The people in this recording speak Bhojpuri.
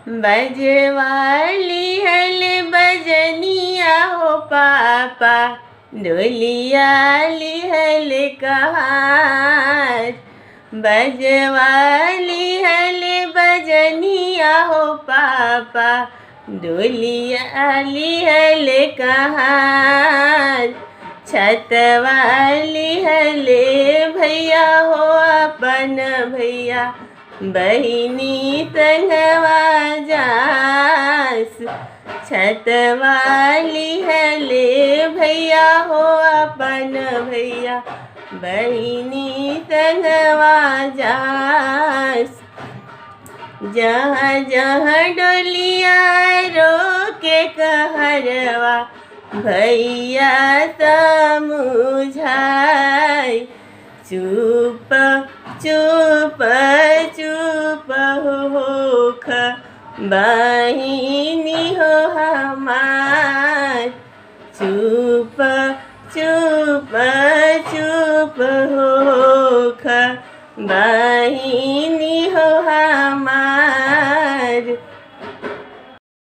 बजवाली हल बजनिया हो पापा, डोलिया लिहल कहार। बजवाली हल बजनिया हो पापा, डोलिया लिहल कहार। छतवाली हले भैया हो अपन भैया, बहिनी संगवा जास। छतवाली हले भैया हो अपन भैया, बहिनी संगवा जास। जहाँ जहाँ डोलिया रोके कहरवा, भैया समुझाय। चुप चुप चुप होख बहिनी हो हमार, चुप